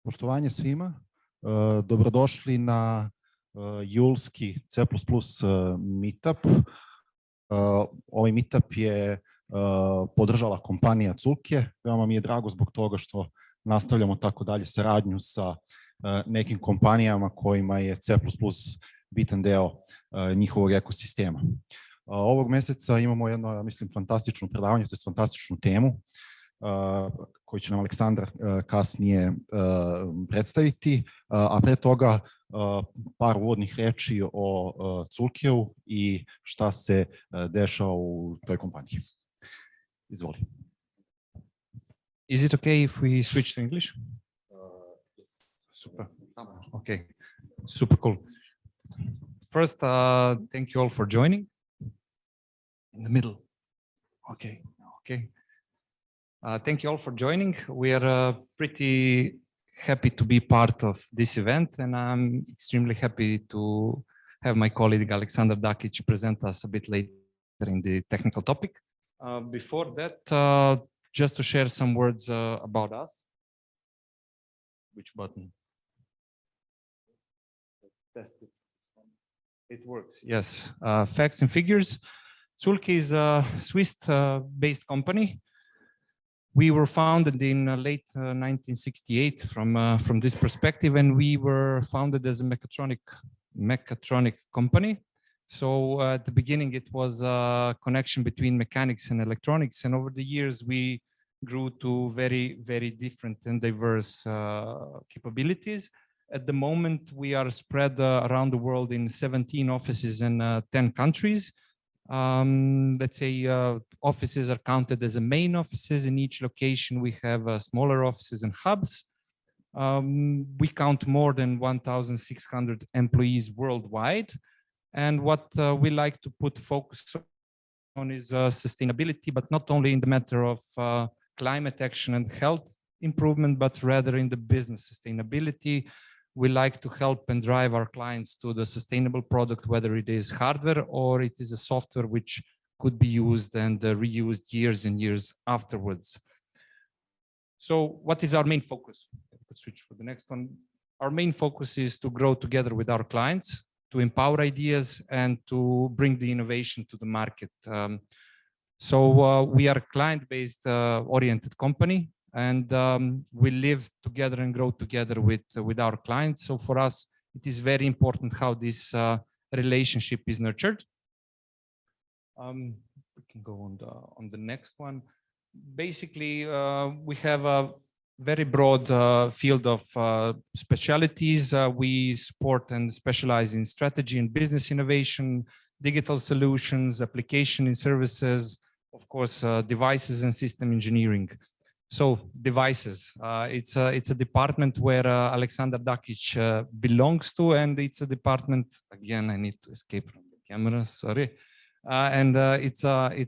Poštovanje svima. Dobrodošli na julski C++ meetup. Ovaj meetup je podržala kompanija Culke. Veoma mi je drago zbog toga što nastavljamo tako dalje saradnju sa nekim kompanijama kojima je C++ bitan deo njihovog ekosistema. Ovog meseca imamo jedno, ja mislim, fantastično predavanje, to je fantastičnu temu koju će nam Aleksandar kasnije predstaviti, a pre toga par uvodnih reči o Culkeu i šta se dešava u toj kompaniji. Izvoli. Is it okay if we switch to English? Super. Okay. Super cool. First, thank you all for joining. In the middle. Okay. Okay. Thank you all for joining. We are pretty happy to be part of this event, and I'm extremely happy to have my colleague Aleksandar Dakić present us a bit later in the technical topic. Before that, just to share some words about us. Which button? Test it. It works. Yes. Facts and figures. Culke is a Swiss-based company. We were founded in late 1968 from this perspective, and we were founded as a mechatronic company. So at the beginning, it was a connection between mechanics and electronics, and over the years, we grew to very, very different and diverse capabilities. At the moment, we are spread around the world in 17 offices in 10 countries. Let's say offices are counted as the main offices. In each location, we have smaller offices and hubs. We count more than 1,600 employees worldwide. And what we like to put focus on is sustainability, but not only in the matter of climate action and health improvement, but rather in the business sustainability. We like to help and drive our clients to the sustainable product, whether it is hardware or it is a software which could be used and reused years and years afterwards. So what is our main focus? Let's switch for the next one. Our main focus is to grow together with our clients, to empower ideas and to bring the innovation to the market. We are a client-based oriented company. And we live together and grow together with our clients. So for us, it is very important how this relationship is nurtured. We can go on the next one. Basically, we have a very broad field of specialties. We support and specialize in strategy and business innovation, digital solutions, application and services, of course, devices and system engineering. So devices, it's a department where Aleksandar Dakić belongs to, and it's a department, again, I need to escape from the camera, sorry. It's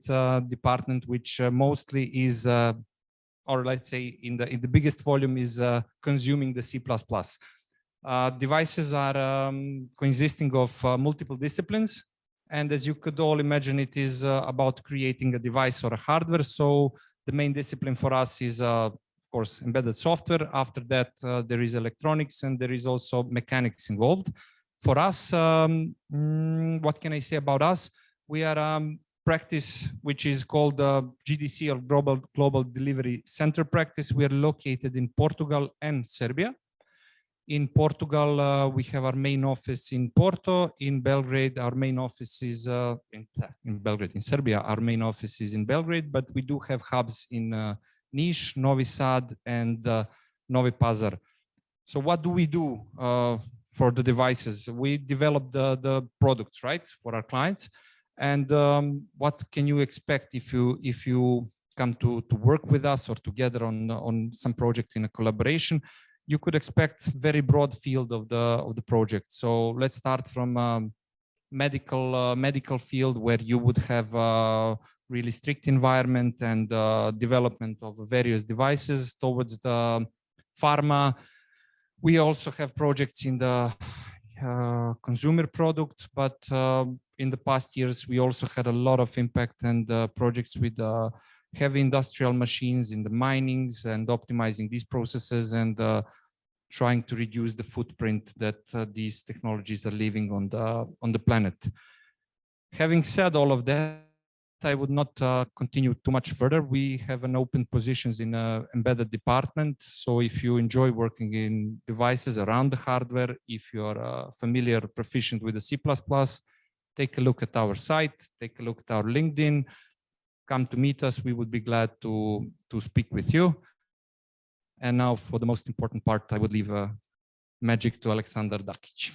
a department which mostly is, or let's say in the biggest volume is consuming the C++. Devices are consisting of multiple disciplines. And as you could all imagine, it is about creating a device or a hardware. So the main discipline for us is, of course, embedded software. After that, there is electronics and there is also mechanics involved. For us, what can I say about us? We are a practice which is called GDC, or Global Delivery Center practice. We are located in Portugal and Serbia. In Portugal, we have our main office in Porto. In Belgrade, our main office is in Belgrade. In Serbia, our main office is in Belgrade, but we do have hubs in Niš, Novi Sad, and Novi Pazar. So what do we do for the devices? We develop the products, right, for our clients. And what can you expect if you come to work with us or together on some project in a collaboration? You could expect very broad field of the project. So let's start from medical field, where you would have a really strict environment and development of various devices, towards the pharma. We also have projects in the consumer product, but in the past years we also had a lot of impact and projects with heavy industrial machines in the minings and optimizing these processes, and trying to reduce the footprint that these technologies are leaving on the planet. Having said all of that, I would not continue too much further. We have an open positions in embedded department. So if you enjoy working in devices around the hardware, if you're familiar, proficient with the C++, take a look at our site, take a look at our LinkedIn, come to meet us. We would be glad to speak with you. And now for the most important part, I would leave magic to Aleksandar Dakić.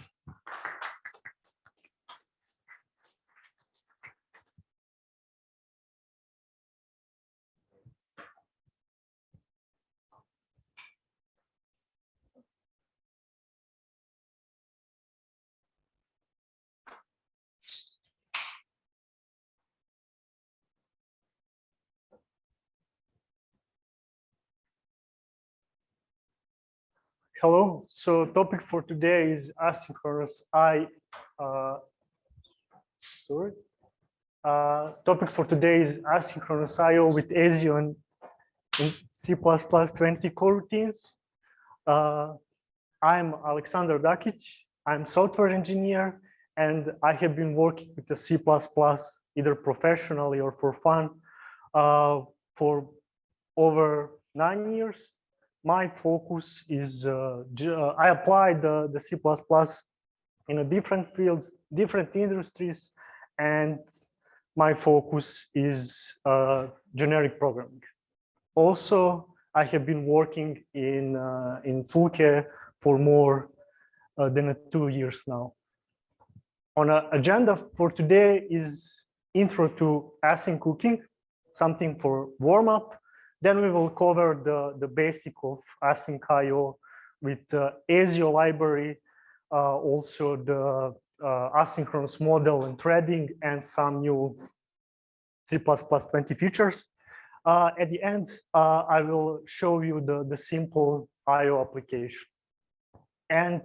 Hello. So topic for today is asynchronous topic for today is asynchronous IO with ASIO and C++ 20 coroutines. I'm Aleksandar Dakić. I'm software engineer, and I have been working with the C++ either professionally or for fun for over 9 years. My focus is, I applied the C++ in a different fields, different industries, and my focus is generic programming. Also, I have been working in Zulke for more than 2 years now. On our agenda for today is intro to async cooking, something for warm-up. Then we will cover the basic of async IO with the ASIO library, also the asynchronous model and threading, and some new C++ 20 features. At the end, I will show you the simple IO application. And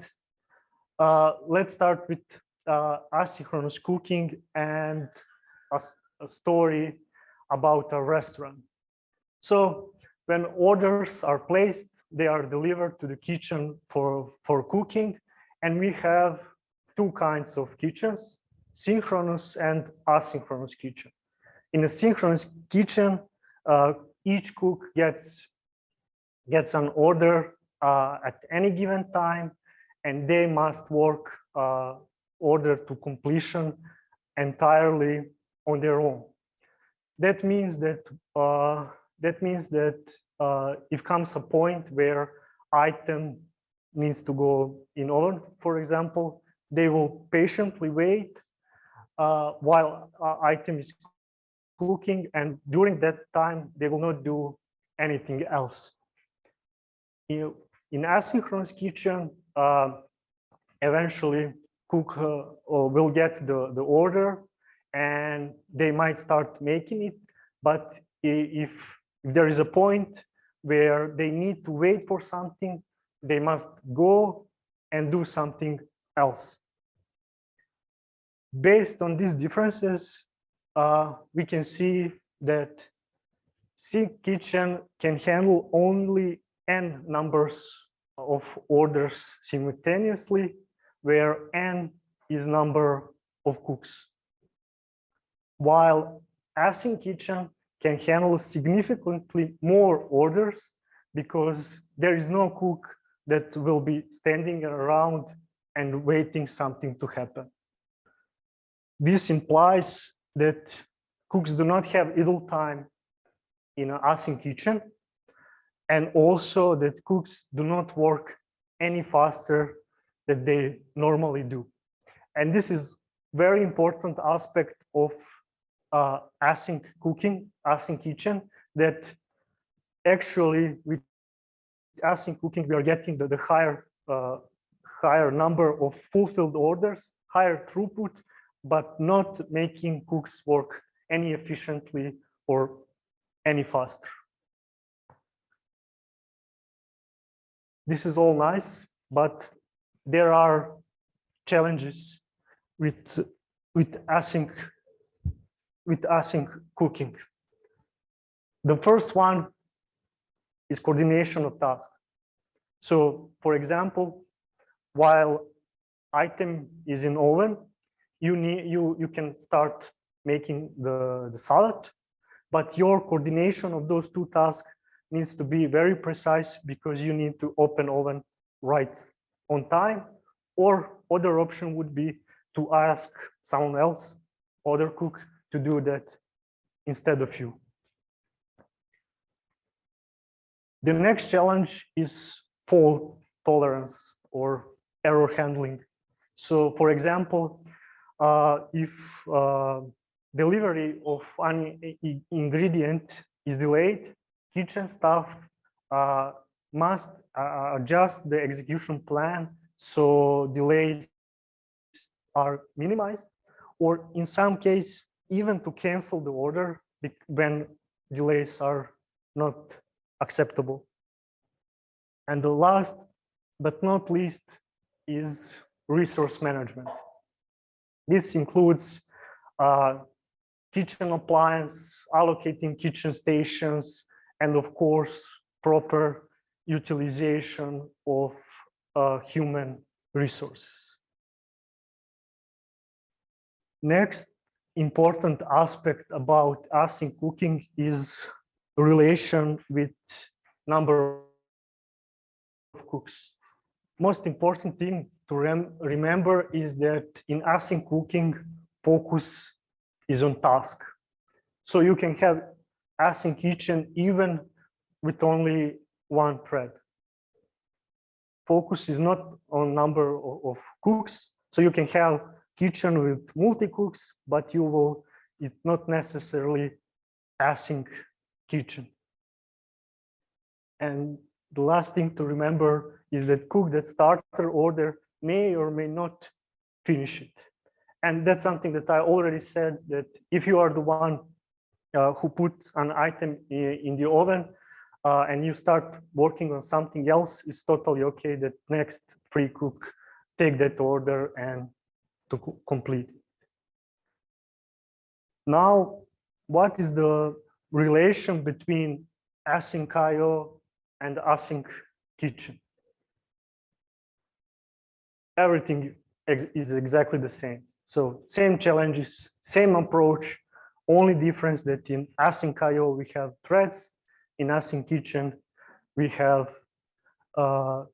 let's start with asynchronous cooking and a story about a restaurant. So when orders are placed, they are delivered to the kitchen for cooking. And we have two kinds of kitchens, synchronous and asynchronous kitchen. In a synchronous kitchen, each cook gets an order at any given time, and they must work order to completion entirely on their own. That means that if comes a point where item needs to go in oven, for example, they will patiently wait while item is cooking, and during that time they will not do anything else. In asynchronous kitchen, eventually cook will get the order and they might start making it, but if there is a point where they need to wait for something, they must go and do something else. Based on these differences, we can see that sync kitchen can handle only n numbers of orders simultaneously, where n is number of cooks. While async kitchen can handle significantly more orders because there is no cook that will be standing around and waiting something to happen. This implies that cooks do not have idle time in an async kitchen, and also that cooks do not work any faster than they normally do. And this is very important aspect of async cooking, async kitchen, that actually with async cooking we are getting the higher number of fulfilled orders, higher throughput, but not making cooks work any efficiently or any faster. This is all nice, but there are challenges with async cooking. The first one is coordination of tasks. So for example, while item is in oven, you can start making the salad, but your coordination of those two tasks needs to be very precise because you need to open oven right on time, or other option would be to ask someone else, other cook, to do that instead of you. The next challenge is fault tolerance or error handling. So for example, if delivery of any ingredient is delayed, kitchen staff must adjust the execution plan so delays are minimized, or in some case, even to cancel the order when delays are not acceptable. And the last but not least is resource management. This includes kitchen appliance, allocating kitchen stations, and of course, proper utilization of human resources. Next important aspect about async cooking is relation with number of cooks. Most important thing to remember is that in async cooking, focus is on task. So you can have async kitchen even with only one thread. Focus is not on number of cooks. So you can have kitchen with multi-cooks, but it's not necessarily async kitchen. And the last thing to remember is that cook that started order may or may not finish it. And that's something that I already said, that if you are the one who put an item in the oven and you start working on something else, it's totally okay that next free cook take that order and to complete it. Now, what is the relation between async IO and async kitchen? Everything is exactly the same. So same challenges, same approach, only difference that in async IO we have threads, in async kitchen we have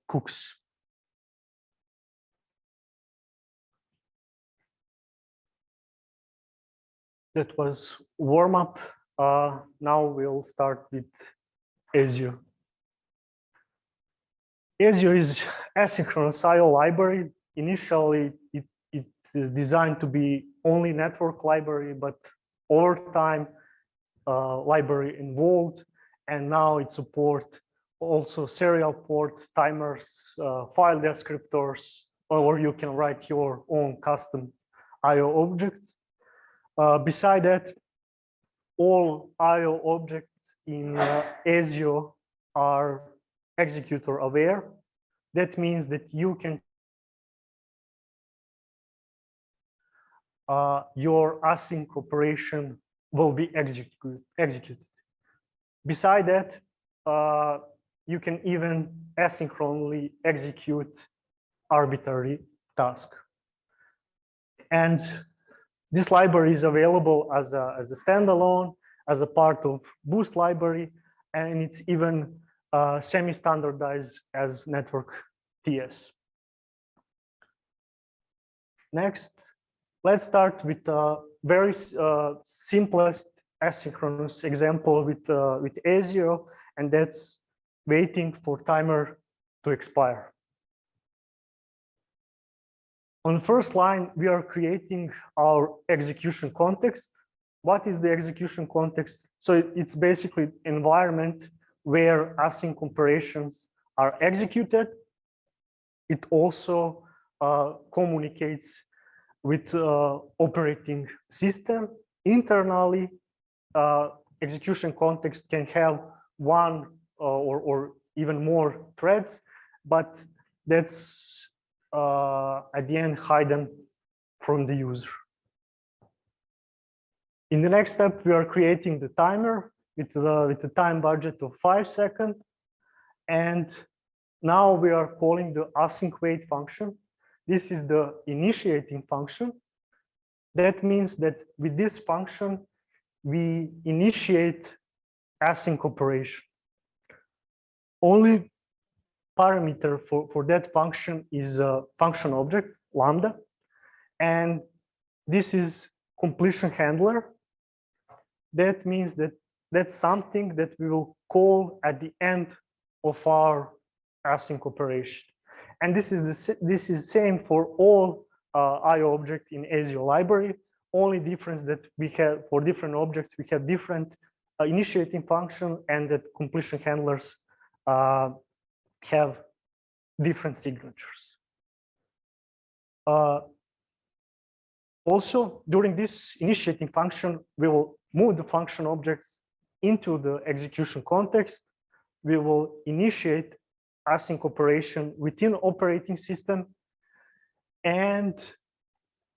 cooks. That was warm up. Now we'll start with ASIO. ASIO is asynchronous IO library. Initially, it is designed to be only network library, but over time, library involved, and now it supports also serial ports, timers, file descriptors, or you can write your own custom IO objects. Beside that, all IO objects in ASIO are executor aware. That means that you can your async operation will be executed. Beside that, you can even asynchronously execute arbitrary task. And this library is available as a standalone, as a part of Boost library, and it's even semi-standardized as network TS. Next, let's start with a very simplest asynchronous example with ASIO, and that's waiting for timer to expire. On the first line, we are creating our execution context. What is the execution context? So it's basically environment where async operations are executed. It also communicates with operating system. Internally, execution context can have one or even more threads, but that's at the end hidden from the user. In the next step, we are creating the timer with the time budget of 5 seconds. And Now we are calling the async wait function. This is the initiating function. That means that with this function, we initiate async operation. Only parameter for that function is a function object, lambda. And this is completion handler. That means that that's something that we will call at the end of our async operation. And this is same for all IO object in ASIO library. Only difference that we have for different objects, we have different initiating function, and that completion handlers have different signatures. Also, during this initiating function, we will move the function objects into the execution context. We will initiate async operation within operating system. And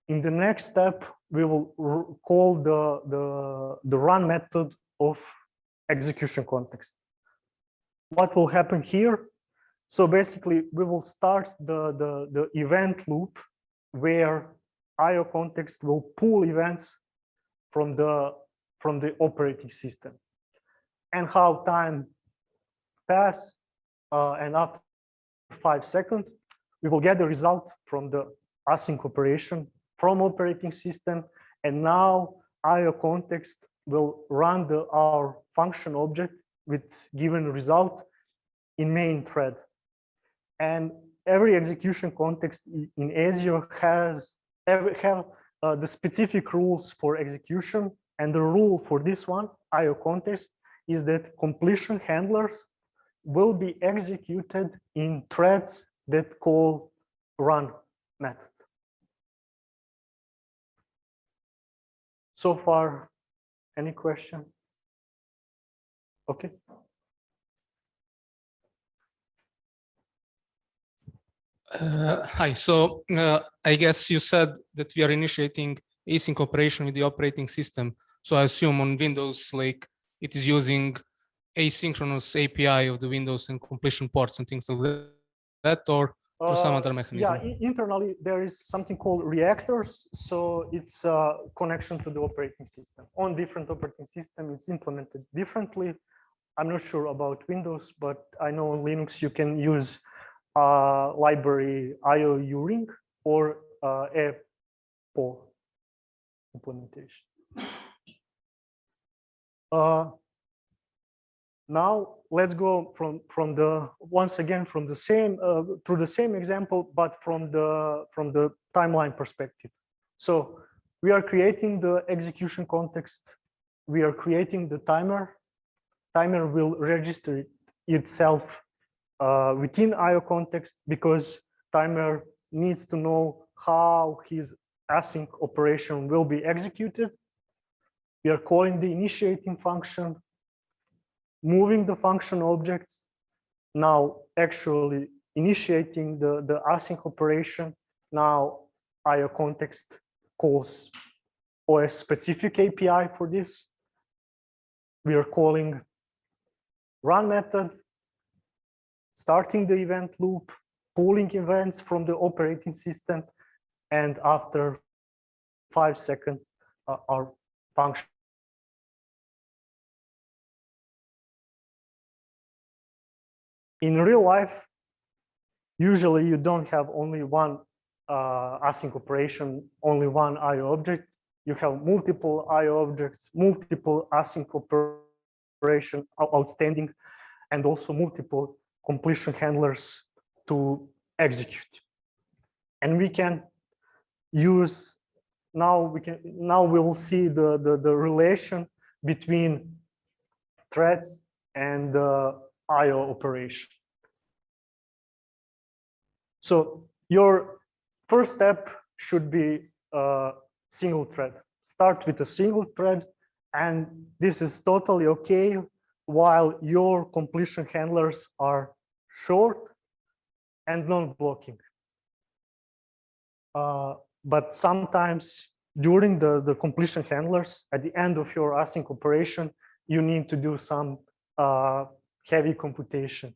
in the next step, we will call the run method of execution context. What will happen here? So basically, we will start the event loop where IO context will pull events from the operating system. And how time pass, and after 5 seconds, we will get the result from the async operation from operating system. And now IO context will run our function object with given result in main thread. And every execution context in ASIO have the specific rules for execution. And the rule for this one, IO context, is that completion handlers will be executed in threads that call run method. So far, any question? Okay. Hi, so I guess you said that we are initiating async operation with the operating system. So I assume on Windows, like it is using asynchronous API of the Windows and completion ports and things like that, or some other mechanism? Yeah, internally there is something called reactors. So it's a connection to the operating system. On different operating systems, it's implemented differently. I'm not sure about Windows, but I know on Linux you can use library IO Uring or APO implementation. Now let's go from the once again from the same through the same example, but from the timeline perspective. So we are creating the execution context. We are creating the timer. Timer will register itself within IO context because timer needs to know how his async operation will be executed. We are calling the initiating function, moving the function objects, now actually initiating the async operation. Now IO context calls OS specific API for this. We are calling run method, starting the event loop, pulling events from the operating system, and after 5 seconds, our function. In real life, usually you don't have only one async operation, only one IO object. You have multiple IO objects, multiple async operation outstanding, and also multiple completion handlers to execute. And we can use now we will see the relation between threads and IO operation. So your first step should be a single thread. Start with a single thread, and this is totally okay while your completion handlers are short and non-blocking. But sometimes during the completion handlers, at the end of your async operation, you need to do some heavy computation.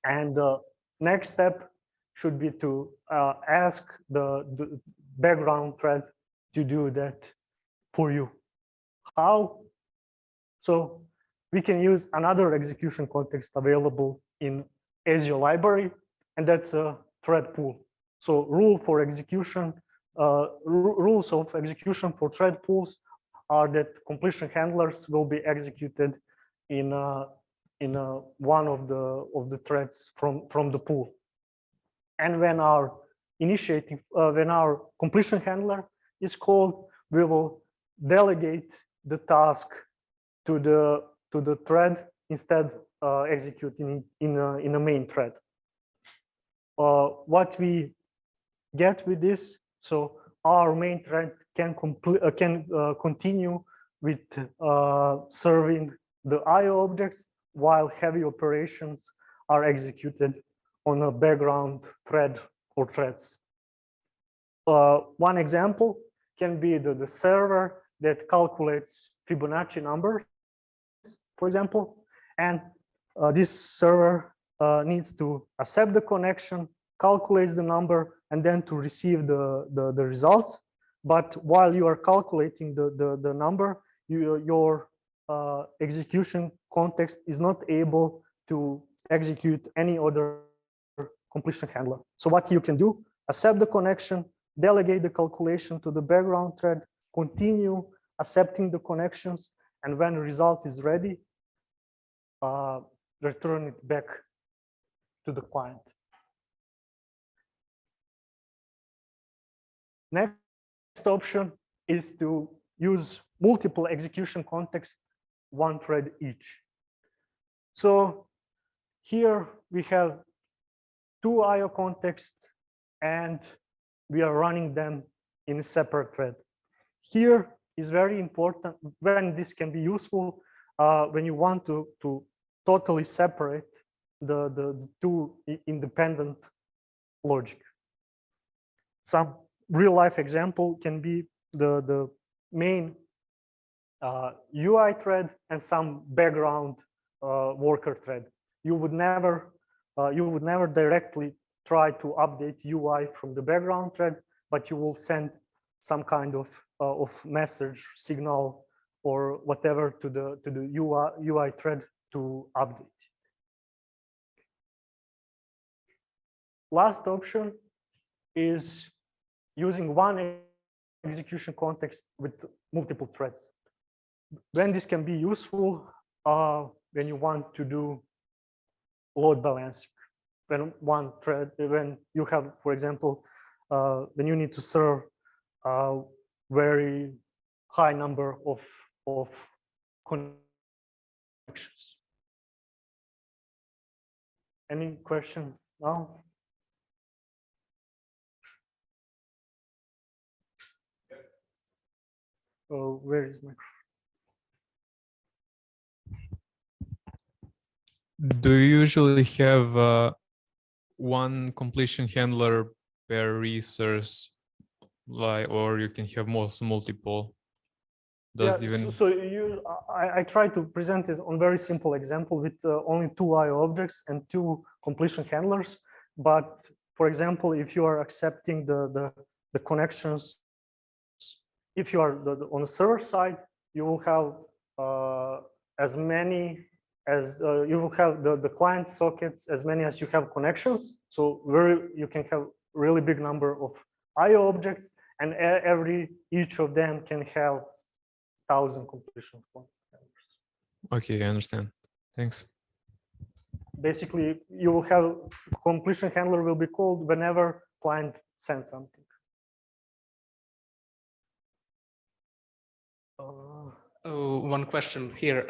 And the next step should be to ask the background thread to do that for you. How? So we can use another execution context available in ASIO library, and that's a thread pool. So rules of execution for thread pools are that completion handlers will be executed in one of the threads from the pool. And when our completion handler is called, we will delegate the task to the thread instead executing in a main thread. What we get with this, so our main thread can continue with serving the IO objects while heavy operations are executed on a background thread or threads. One example can be the server that calculates Fibonacci numbers, for example, and this server needs to accept the connection, calculates the number, and then to receive the results. But while you are calculating the number, your execution context is not able to execute any other completion handler. So what you can do, accept the connection, delegate the calculation to the background thread, continue accepting the connections, and when the result is ready, return it back to the client. Next option is to use multiple execution contexts, one thread each. So here we have two IO contexts, and we are running them in a separate thread. Here is very important when this can be useful when you want to totally separate the two independent logic. Some real life example can be the main UI thread and some background worker thread. You would never directly try to update UI from the background thread, but you will send some kind of message, signal, or whatever to the UI thread to update. Last option is using one execution context with multiple threads. When this can be useful, when you want to do load balancing, when you have, for example, when you need to serve a very high number of connections. Any question now? Oh, where is my? Do you usually have one completion handler per resource, or you can have multiple? Does even I try to present it on very simple example with only two IO objects and two completion handlers. But for example, if you are accepting the connections, if you are on the server side, you will have as many as you will have the client sockets as many as you have connections. So you can have really big number of IO objects, and each of them can have 1,000 completion handlers. Okay, I understand. Thanks. Basically, you will have completion handler will be called whenever client sends something. One question here.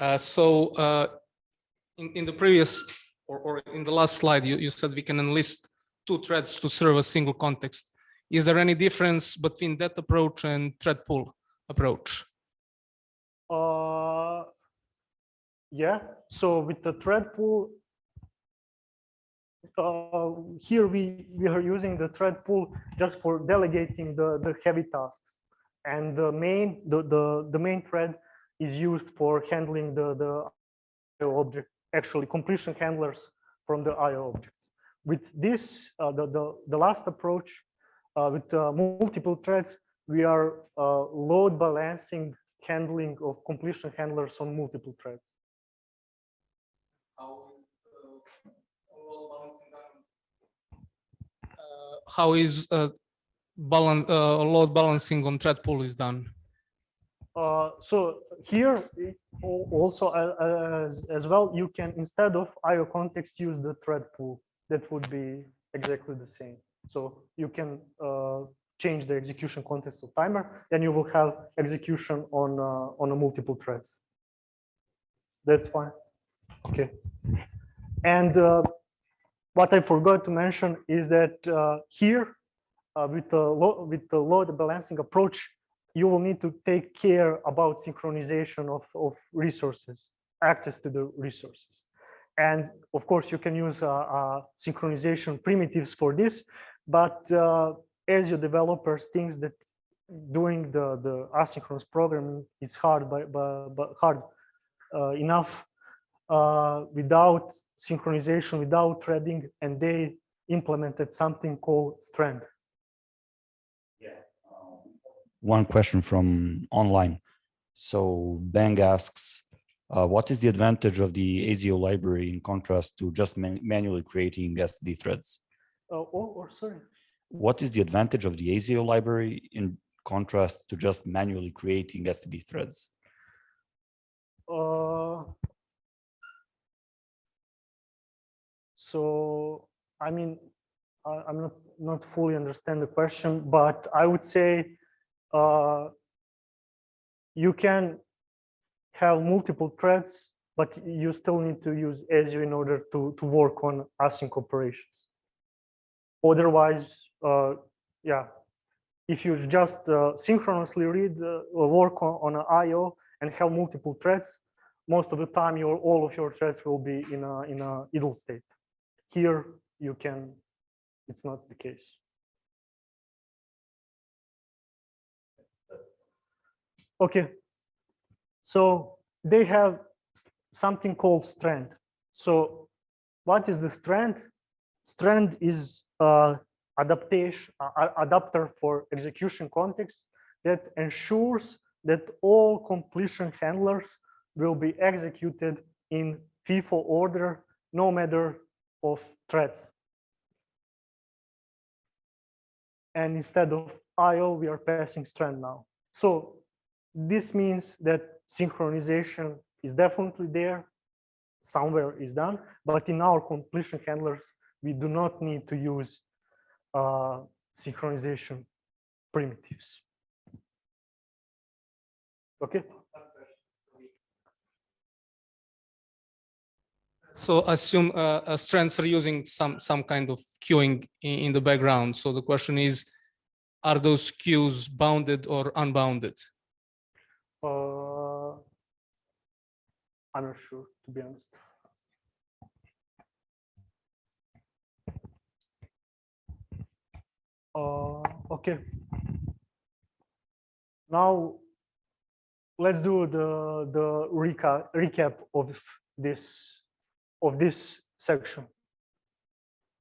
In the previous or in the last slide, you said we can enlist two threads to serve a single context. Is there any difference between that approach and thread pool approach? Yeah. So with the thread pool, here we are using the thread pool just for delegating the heavy tasks, and the main thread is used for handling the object. Actually, completion handlers from the IO objects. With this, the last approach, with multiple threads, we are load balancing handling of completion handlers on multiple threads. How is load balancing on thread pool is done? So here also as well, you can, instead of IO context, use the thread pool. That would be exactly the same. So you can change the execution context of timer, then you will have execution on a multiple threads. That's fine. Okay. And what I forgot to mention is that here with the load balancing approach, you will need to take care about synchronization of resources, access to the resources. And of course, you can use synchronization primitives for this, but ASIO developers think that doing the asynchronous programming is hard, but hard enough without synchronization, without threading, and they implemented something called strand. One question from online. So Bang asks, what is the advantage of the ASIO library in contrast to just manually creating STD threads? Sorry. What is the advantage of the ASIO library in contrast to just manually creating STD threads? So, I mean, I'm not fully understand the question, but I would say you can have multiple threads, but you still need to use ASIO in order to work on async operations. Otherwise, yeah, if you just synchronously read or work on an IO and have multiple threads, most of the time all of your threads will be in a idle state. Here you can, it's not the case. Okay, so they have something called strand. So what is the strand? Strand is adapter for execution context that ensures that all completion handlers will be executed in FIFO order, no matter of threads. And instead of IO, we are passing strand now. So this means that synchronization is definitely there, somewhere is done, but in our completion handlers, we do not need to use synchronization primitives. Okay. So assume strands are using some kind of queuing in the background. So the question is, are those queues bounded or unbounded? I'm not sure, to be honest. Okay. Now let's do the recap of this section.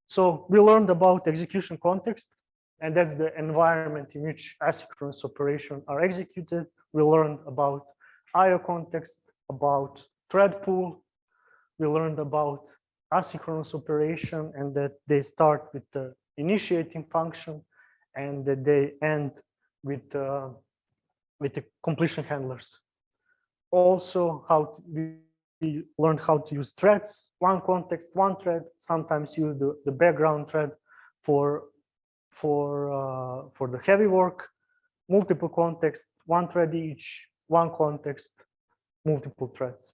So we learned about execution context, and that's the environment in which asynchronous operations are executed. We learned about IO context, about thread pool. We learned about asynchronous operation and that they start with the initiating function and that they end with the completion handlers. Also, we learned how to use threads, one context, one thread, sometimes use the background thread for the heavy work, multiple context, one thread each, one context, multiple threads.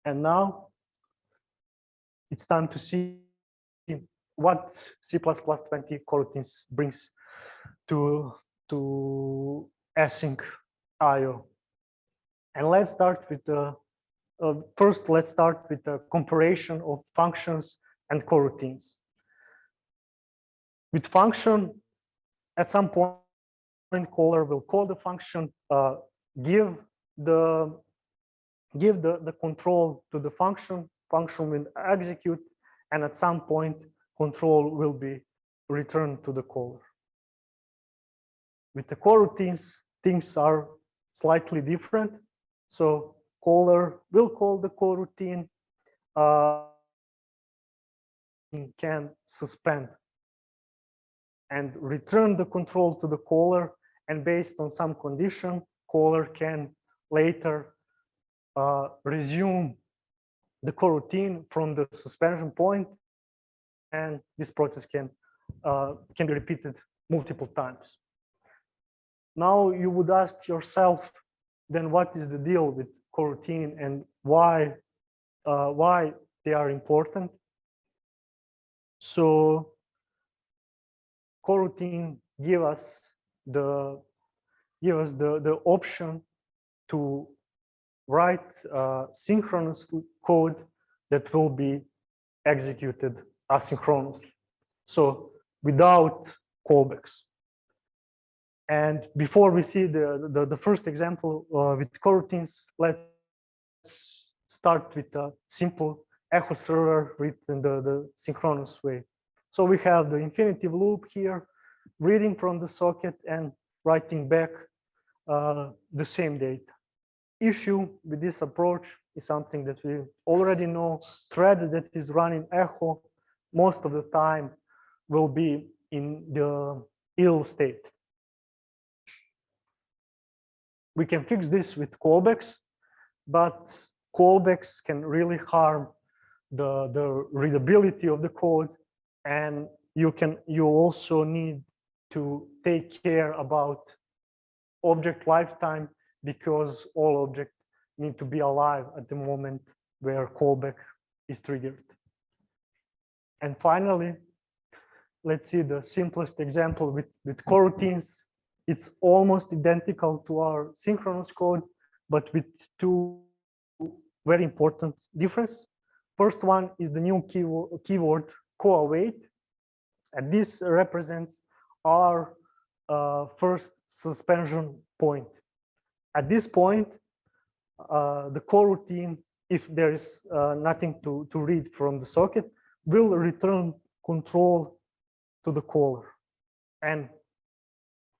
And now it's time to see what C++20 coroutines brings to async IO. And let's start with the first. Let's start with the comparison of functions and coroutines. With function, at some point, caller will call the function, give the control to the function, function will execute, and at some point, control will be returned to the caller. With the coroutines, things are slightly different. So caller will call the coroutine, can suspend and return the control to the caller, and based on some condition, caller can later resume the coroutine from the suspension point, and this process can be repeated multiple times. Now you would ask yourself, then what is the deal with coroutine and why they are important? So coroutine give us the option to write synchronous code that will be executed asynchronously, so without callbacks. And before we see the first example with coroutines, let's start with a simple echo server written the synchronous way. So we have the infinitive loop here, reading from the socket and writing back the same data. Issue with this approach is something that we already know. Thread that is running echo most of the time will be in the ill state. We can fix this with callbacks, but callbacks can really harm the readability of the code, and you also need to take care about object lifetime, because all objects need to be alive at the moment where callback is triggered. And finally, let's see the simplest example with coroutines. It's almost identical to our synchronous code, but with two very important differences. First one is the new keyword co-await, and this represents our first suspension point. At this point, the coroutine, if there is nothing to read from the socket, will return control to the caller, and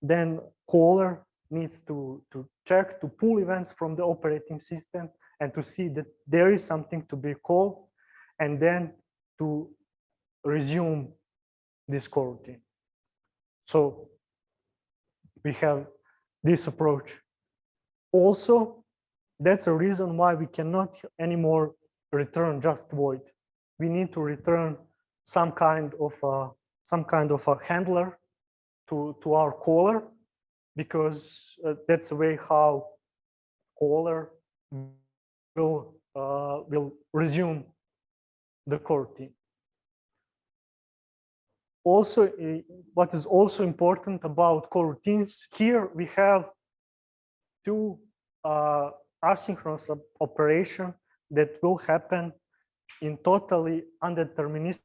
then caller needs to check, to pull events from the operating system and to see that there is something to be called, and then to resume this coroutine. So we have this approach. Also, that's a reason why we cannot anymore return just void. We need to return some kind of a handler to our caller, because that's the way how caller will resume the coroutine. Also, what is also important about coroutines, here we have two asynchronous operation that will happen in totally undeterministic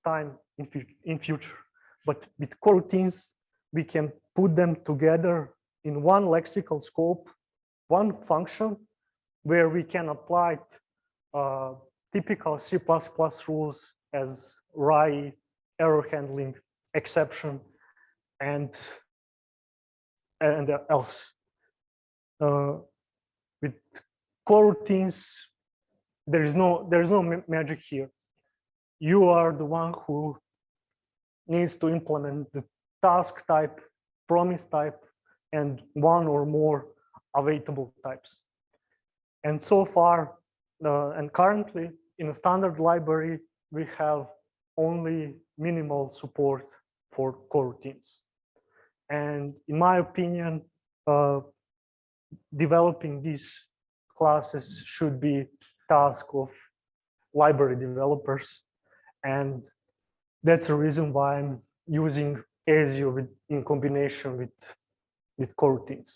time in future. But with coroutines, we can put them together in one lexical scope, one function, where we can apply typical C++ rules as RAI, error handling, exception, and else. With coroutines, there is no magic here. You are the one who needs to implement the task type, promise type, and one or more awaitable types. And so far, and currently, in a standard library, we have only minimal support for coroutines. And in my opinion, developing these classes should be task of library developers, and that's the reason why I'm using ASIO in combination with coroutines.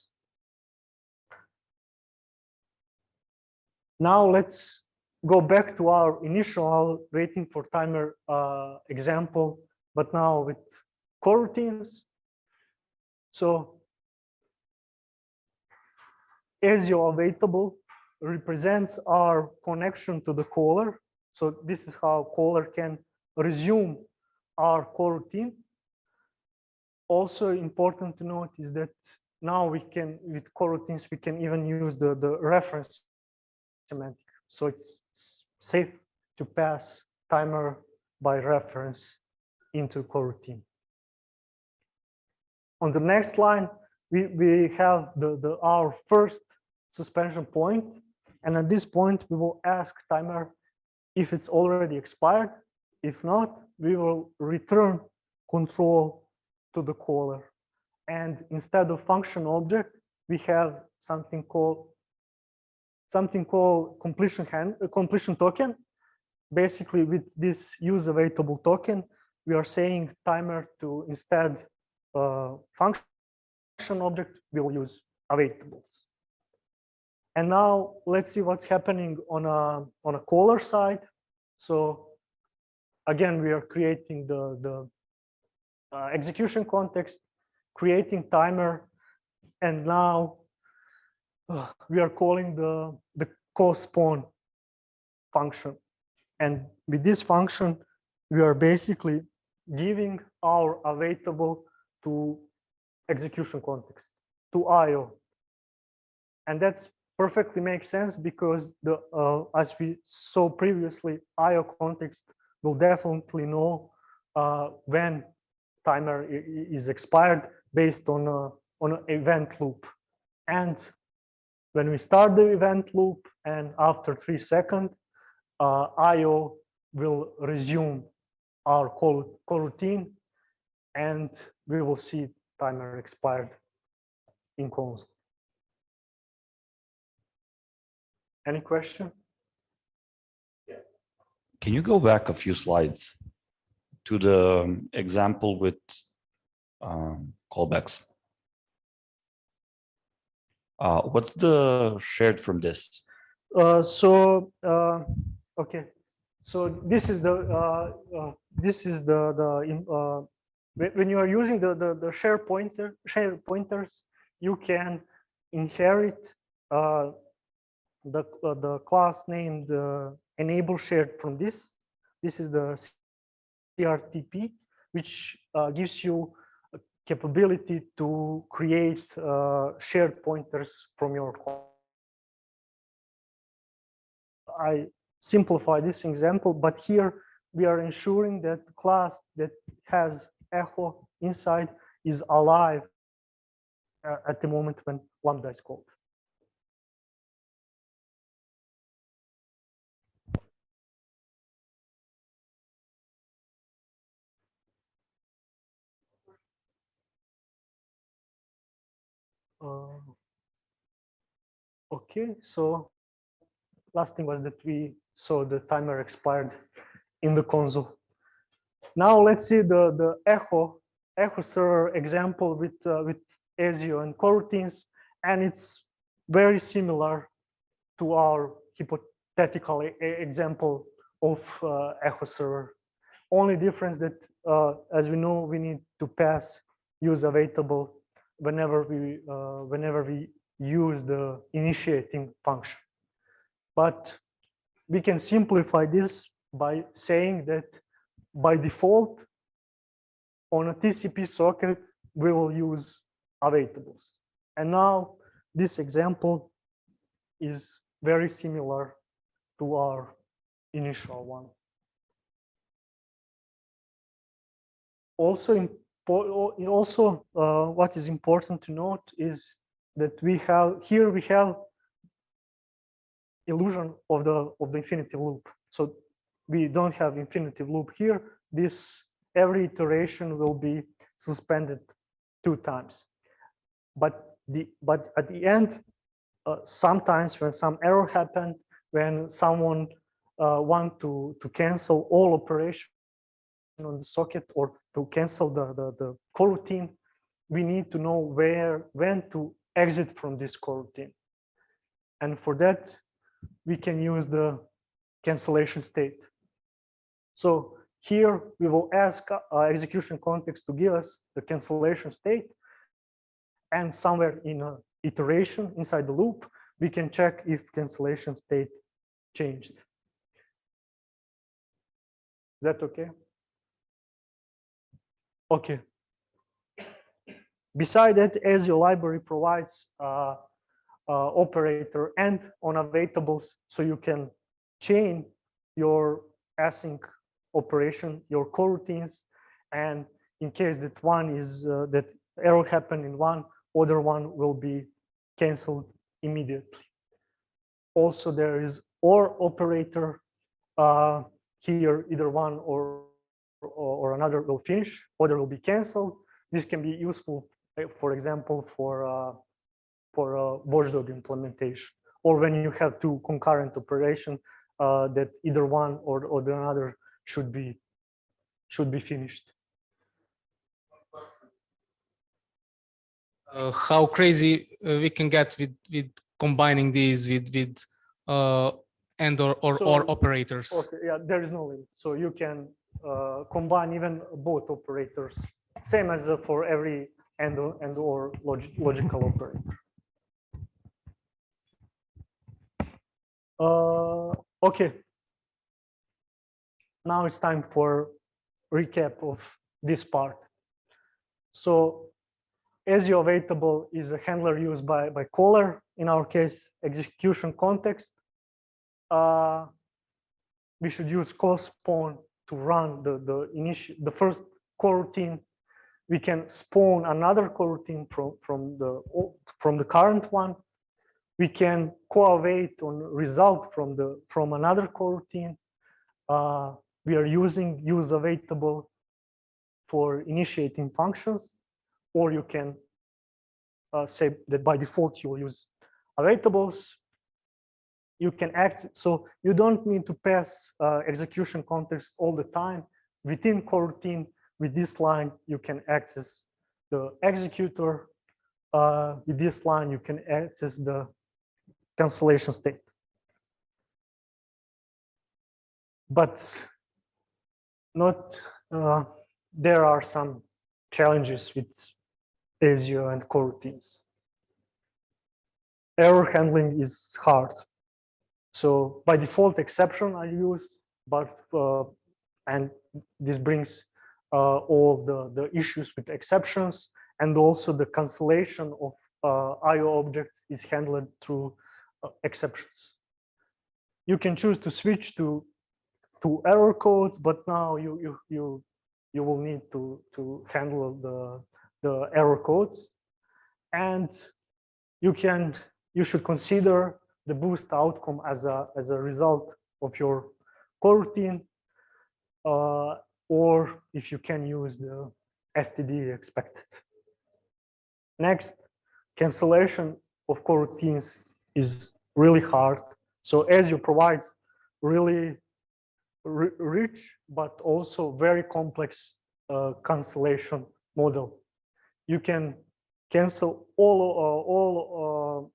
Now let's go back to our initial waiting for timer example, but now with coroutines. So ASIO awaitable represents our connection to the caller. So this is how caller can resume our coroutine. Also important to note is that now we can, with coroutines, we can even use the reference semantic. So it's safe to pass timer by reference into coroutine. On the next line, we have our first suspension point. And at this point, we will ask timer if it's already expired. If not, we will return control to the caller. And instead of function object, we have something called completion token. Basically, with this use awaitable token, we are saying timer to instead function object, we'll use awaitables. And now let's see what's happening on a caller side. So again, we are creating the execution context, creating timer, and now we are calling the callspawn function. And with this function, we are basically giving our awaitable to execution context, to IO. And that's perfectly makes sense because as we saw previously, IO context will definitely know when timer is expired based on an event loop. And when we start the event loop and after 3 seconds, IO will resume our coroutine and we will see timer expired in console. Any question? Can you go back a few slides to the example with callbacks? What's the shared from this? Okay, so this is the when you are using the share pointers, you can inherit the class named enable shared from this. This is the CRTP, which gives you a capability to create shared pointers from your class. I simplify this example, but here we are ensuring that the class that has echo inside is alive at the moment when lambda is called. Okay, so last thing was that we saw the timer expired in the console. Now let's see the echo server example with ASIO and coroutines, and it's very similar to our hypothetical example of echo server. Only difference that, as we know, we need to pass use awaitable whenever we use the initiating function. But we can simplify this by saying that by default, on a TCP socket, we will use awaitables. And now this example is very similar to our initial one. Also, what is important to note is that we have illusion of the infinitive loop. So we don't have infinitive loop here. Every iteration will be suspended 2 times. But at the end, sometimes when some error happened, when someone want to cancel all operation on the socket or to cancel the coroutine, we need to know when to exit from this coroutine. And for that, we can use the cancellation state. So here we will ask execution context to give us the cancellation state, and somewhere in an iteration inside the loop, we can check if cancellation state changed. Is that okay? Okay. Beside that, ASIO library provides operator and on awaitables, so you can chain your async operation, your coroutines, and in case that one is that error happened in one, other one will be canceled immediately. Also, there is or operator here, either one or another will finish, other will be canceled. This can be useful, for example, for a watchdog implementation, or when you have two concurrent operations that either one or the other should be finished. How crazy we can get with combining these with and or operators? Okay, yeah, there is no limit. So you can combine even both operators, same as for every and or logical operator. Okay. Now it's time for recap of this part. So ASIO awaitable is a handler used by caller, in our case, execution context. We should use call spawn to run the first coroutine. We can spawn another coroutine from the current one. We can co-await on result from another coroutine. We are using use awaitable for initiating functions, or you can say that by default you will use awaitables. You can access, so you don't need to pass execution context all the time. Within coroutine, with this line, you can access the executor. With this line, you can access the cancellation state. But not, there are some challenges with ASIO and coroutines. Error handling is hard. So by default, exception I use, but and this brings all the issues with exceptions, and also the cancellation of IO objects is handled through exceptions. You can choose to switch to error codes, but now you will need to handle the error codes, and you should consider the boost outcome as a result of your coroutine, or if you can use the STD expected. Next, cancellation of coroutines is really hard. So ASIO provides really rich but also very complex cancellation model. You can cancel all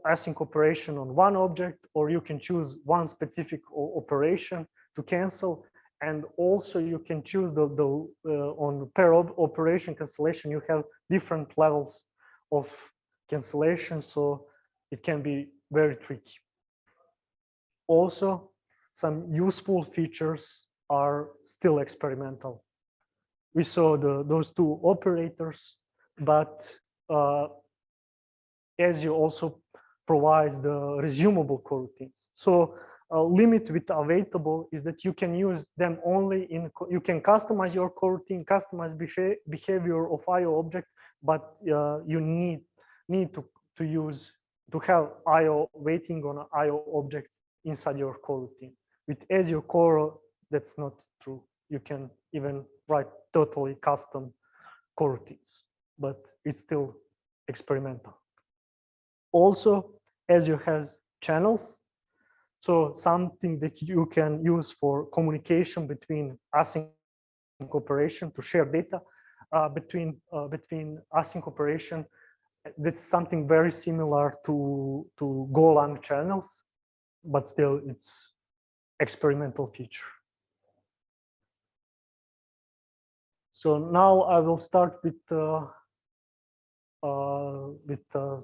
async operation on one object, or you can choose one specific operation to cancel, and also you can choose on per operation cancellation. You have different levels of cancellation, so it can be very tricky. Also, some useful features are still experimental. We saw those two operators, but ASIO also provides the resumable coroutines. So a limit with awaitable is that you can use them only you can customize your coroutine, customize behavior of IO object, but you need to have IO waiting on IO objects inside your coroutine. With ASIO Core, that's not true. You can even write totally custom coroutines, but it's still experimental. Also, ASIO has channels, so something that you can use for communication between async operation to share data between async operation. This is something very similar to Golang channels, but still it's experimental feature. So now I will start with a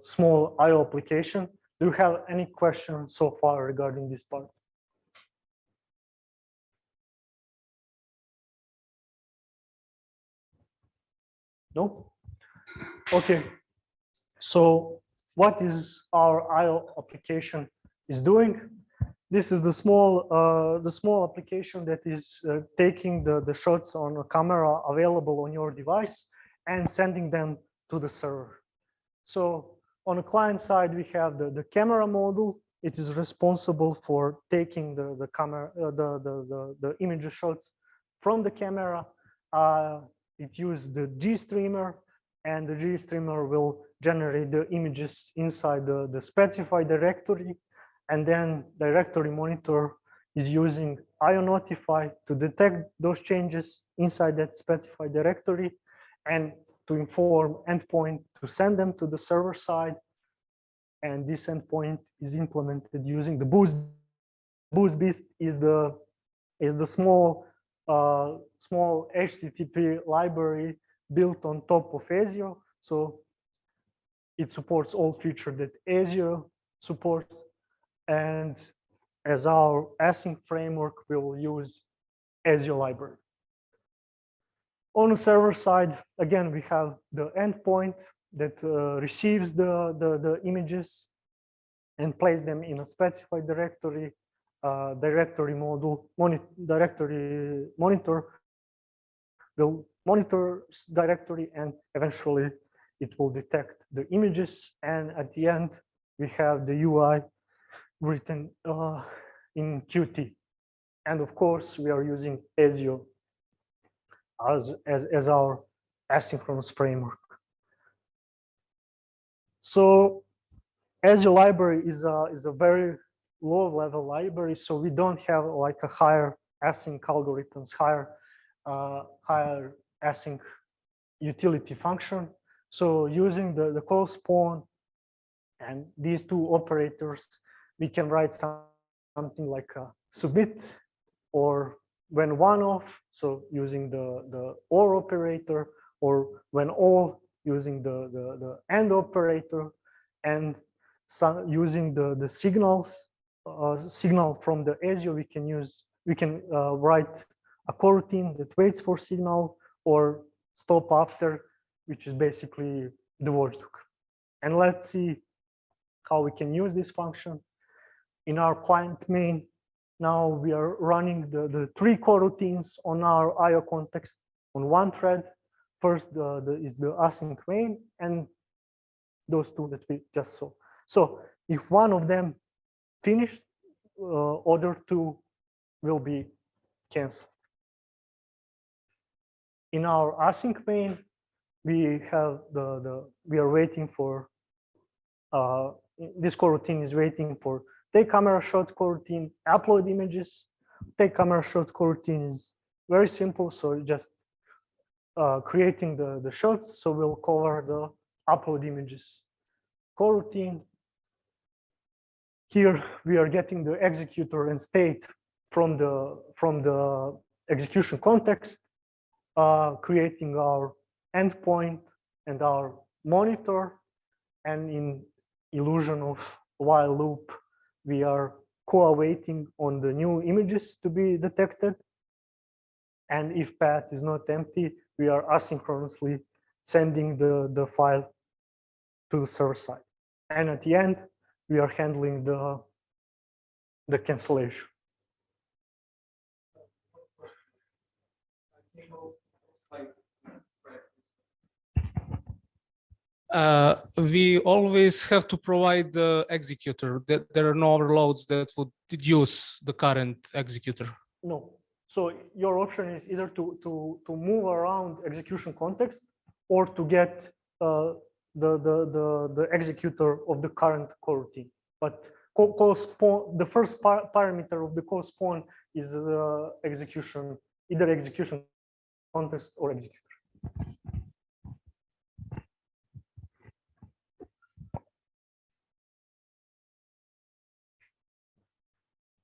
small IO application. Do you have any questions so far regarding this part? No? Okay. So what is our IO application is doing? This is the small application that is taking the shots on a camera available on your device and sending them to the server. So on the client side, we have the camera module. It is responsible for taking the camera, the image shots from the camera. It uses the GStreamer, and the GStreamer will generate the images inside the specified directory. And then directory monitor is using IO notify to detect those changes inside that specified directory and to inform endpoint to send them to the server side. And this endpoint is implemented using the boost. Boost-based is the small HTTP library built on top of ASIO. So it supports all features that ASIO supports. And as our async framework, we'll use ASIO library. On the server side, again, we have the endpoint that receives the images and places them in a specified directory. Directory module, directory monitor will monitor directory, and eventually it will detect the images. And at the end, we have the UI written in Qt. And of course, we are using ASIO as our asynchronous framework. So ASIO library is a very low level library. So we don't have like a higher async algorithms, higher async utility function. So using the call spawn and these two operators, we can write something like a submit or when one off, so using the or operator, or when all, using the and operator, and using the signals, signal from the ASIO, we can write a coroutine that waits for signal or stop after, which is basically the watchdog. And let's see how we can use this function. In our client main, now we are running the 3 coroutines on our IO context on one thread. First is the async main and those 2 that we just saw. So if one of them finished, other 2 will be canceled. In our async main, we have we are waiting for this coroutine is waiting for take camera shots coroutine, upload images. Take camera shots coroutine is very simple, so just creating the shots. So we'll cover the upload images coroutine. Here we are getting the executor and state from the execution context, creating our endpoint and our monitor, and in illusion of while loop, we are co-awaiting on the new images to be detected. And if path is not empty, we are asynchronously sending the file to the server side. And at the end, we are handling the cancellation. We always have to provide the executor. That there are no overloads that would reduce the current executor. No. So your option is either to move around execution context or to get the executor of the current coroutine. But call spawn, the first parameter of the call spawn is execution, either execution context or executor.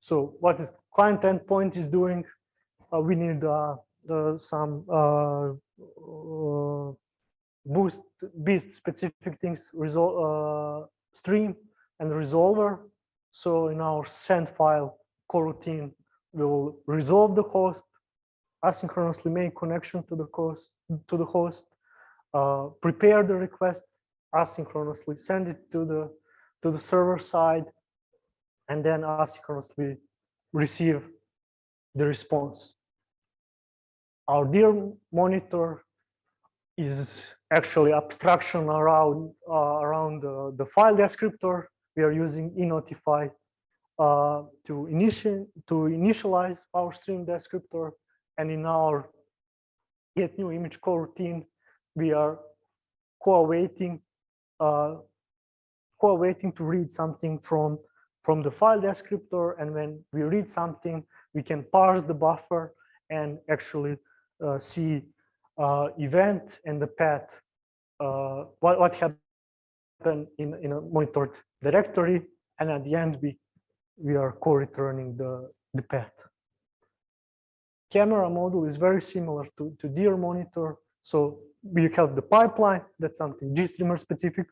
So what is client endpoint is doing? We need some boost specific things, result stream. and resolver. So in our send file coroutine, we will resolve the host, asynchronously make connection to the host, prepare the request, asynchronously send it to the server side, and then asynchronously receive the response. Our dear monitor is actually abstraction around the file descriptor. We are using enotify to initialize our stream descriptor, and in our get new image coroutine, we are co-awaiting to read something from the file descriptor, and when we read something, we can parse the buffer and actually see event and the path, what happened in a monitored directory, and at the end we are co-returning the path. Camera module is very similar to Deer monitor. So we have the pipeline, that's something GStreamer specific,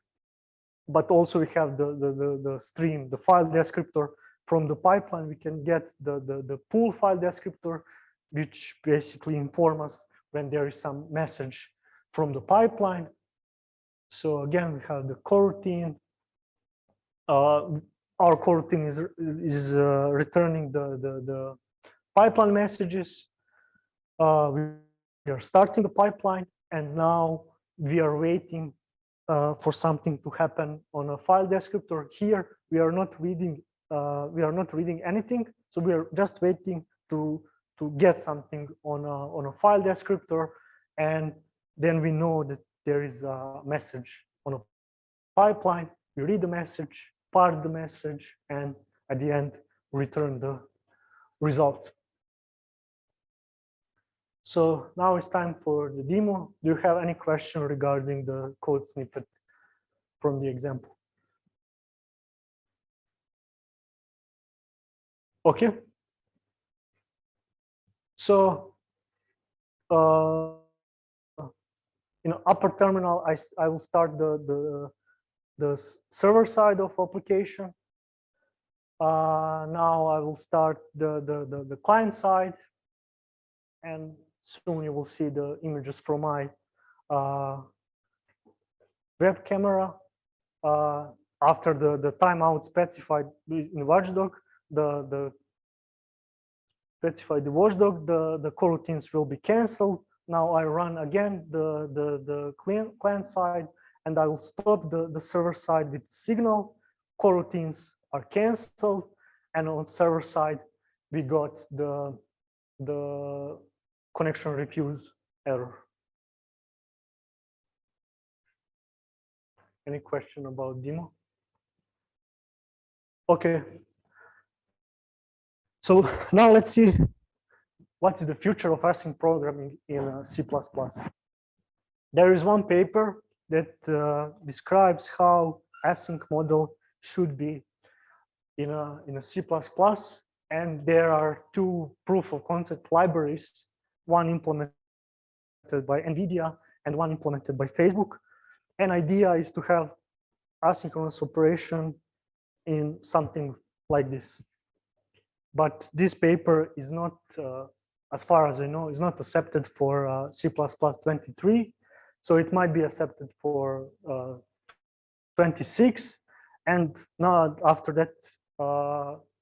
but also we have the stream, the file descriptor. From the pipeline, we can get the pool file descriptor, which basically informs us when there is some message from the pipeline. So again, we have the coroutine. Our coroutine is returning the pipeline messages. We are starting the pipeline, and now we are waiting for something to happen on a file descriptor. Here, we are not reading anything, so we are just waiting to get something on a file descriptor, and then we know that there is a message on a pipeline. We read the message, parse the message, and at the end return the result. So now it's time for the demo. Do you have any question regarding the code snippet from the example? Okay. So in upper terminal, I will start the server side of application. Now I will start the client side, and soon you will see the images from my web camera. After the timeout specified in watchdog, specified the watchdog, the coroutines will be canceled. Now I run again the client side, and I will stop the server side with signal. Coroutines are canceled, and on server side we got the connection refuse error. Any question about demo? Okay. So now let's see what is the future of async programming in C++. There is one paper that describes how async model should be in a C++, and there are two proof of concept libraries, one implemented by NVIDIA and one implemented by Facebook. An idea is to have asynchronous operation in something like this. But this paper is not, as far as I know, is not accepted for C++ 23. So it might be accepted for 26. And now after that,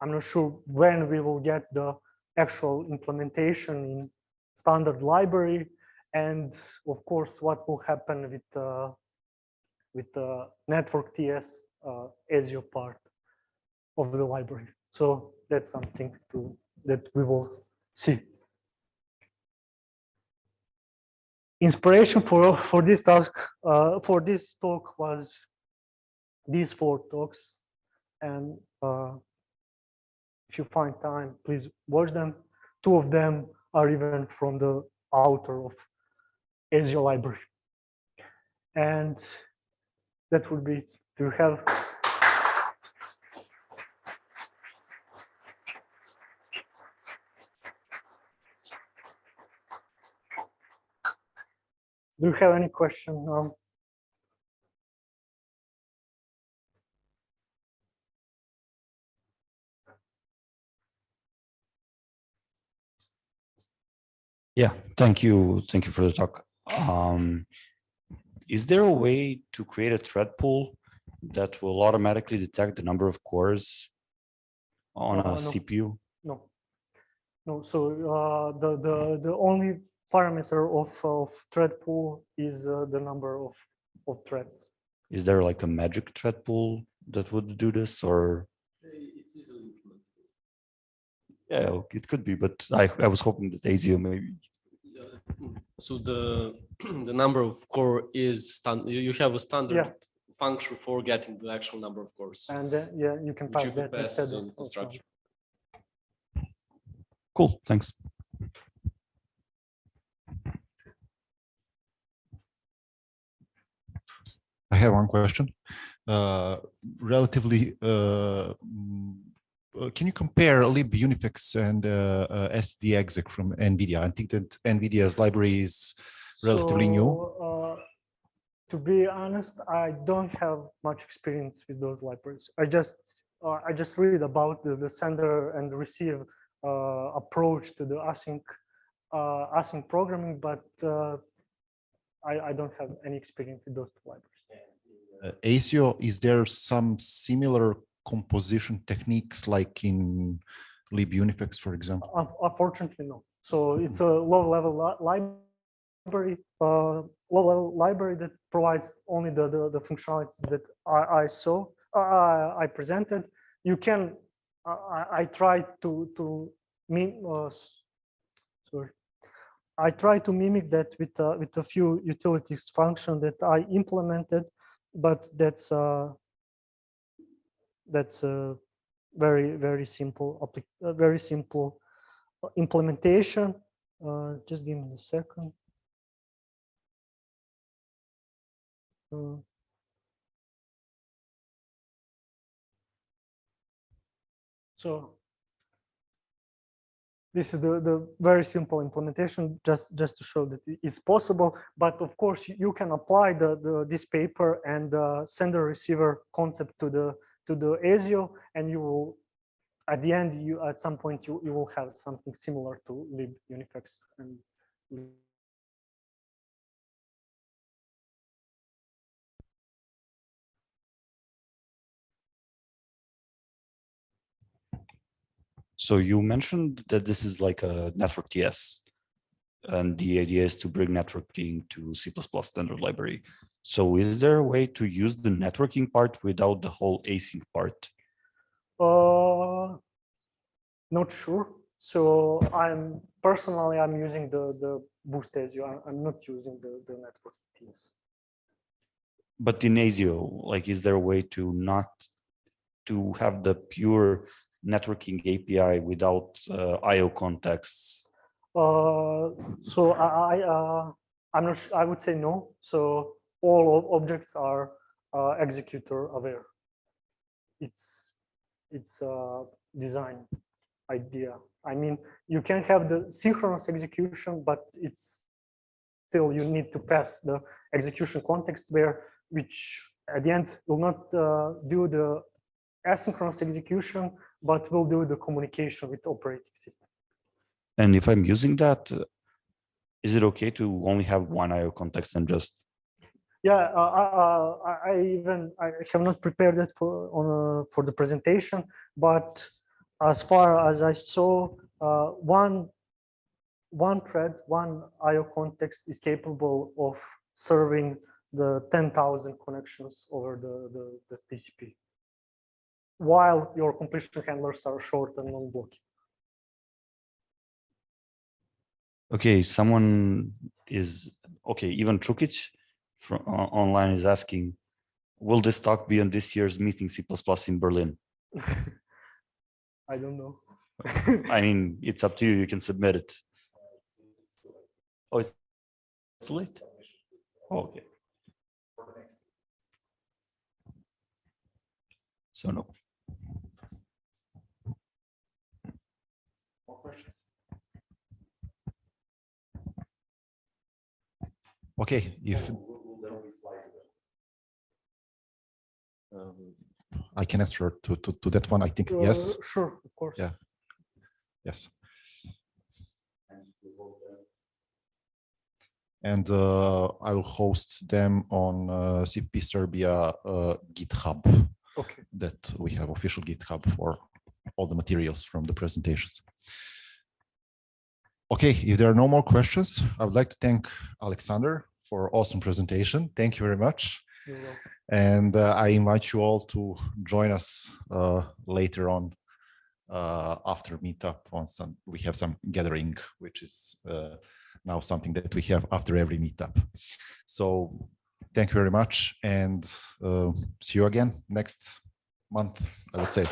I'm not sure when we will get the actual implementation in standard library. And of course, what will happen with the network TS ASIO part of the library. So that's something that we will see. Inspiration for this task, for this talk was these 4 talks, and if you find time, please watch them. 2 of them are even from the author of ASIO library, and that would be to have. Do you have any question? Yeah, thank you. Thank you for the talk. Is there a way to create a thread pool that will automatically detect the number of cores on a No. CPU? No. No. So the only parameter of thread pool is the number of threads. Is there like a magic thread pool that would do this, or? It's easily implementable. Yeah, it could be, but I was hoping that ASIO maybe. So the the number of core is standard. You have a standard function for getting the actual number of cores, And then, yeah, you can which pass you could that pass instead in of construction. Cool, thanks. I have one question. Relatively, can you compare libunifex and SDExec from NVIDIA? I think that NVIDIA's library is relatively new. To be honest, I don't have much experience with those libraries. I just read about the sender and receive approach to the async programming, but I don't have any experience with those two libraries. ASIO, is there some similar composition techniques like in libunifex, for example? Unfortunately, no. So it's a low-level library, low-level library that provides only the functionalities that I saw, I presented. You can, I tried to I tried to mimic that with a few utilities function that I implemented, but that's a very simple implementation. Just give me a second. So this is the very simple implementation, just to show that it's possible. But of course, you can apply this paper and the sender receiver concept to the ASIO, and you will, at the end, at some point you will have something similar to libunifex and. So you mentioned that this is like a network TS, and the idea is to bring networking to C++ standard library. So is there a way to use the networking part without the whole async part? Not sure. So I'm personally using the Boost ASIO. I'm not using the network teams. But in ASIO, like, is there a way to not to have the pure networking API without IO contexts? So I'm not sure. I would say no. So all objects are executor aware. It's a design idea. I mean, you can have the synchronous execution, but it's still you need to pass the execution context where, which at the end will not do the asynchronous execution, but will do the communication with operating system. And if I'm using that, is it okay to only have one IO context and just? Yeah, I have not prepared that for the presentation, but as far as I saw, one thread, one IO context is capable of serving the 10,000 connections over the TCP, while your completion handlers are short and non-blocking. Okay, someone is, okay, even Trukic from online is asking, will this talk be on this year's meeting C++ in Berlin? I don't know. I mean, it's up to you, you can submit it. Oh, it's too late? Oh, okay. So no. More questions? Okay, if I can answer to that one, I think yes. Sure, of course. Yeah. Yes. and I will host them on CP Serbia GitHub. Okay. That we have official GitHub for all the materials from the presentations. Okay, if there are no more questions, I would like to thank Aleksandar for awesome presentation. Thank you very much. You're welcome. And I invite you all to join us later on after meetup on some, we have some gathering, which is now something that we have after every meetup. So thank you very much, and see you again next month, I would say.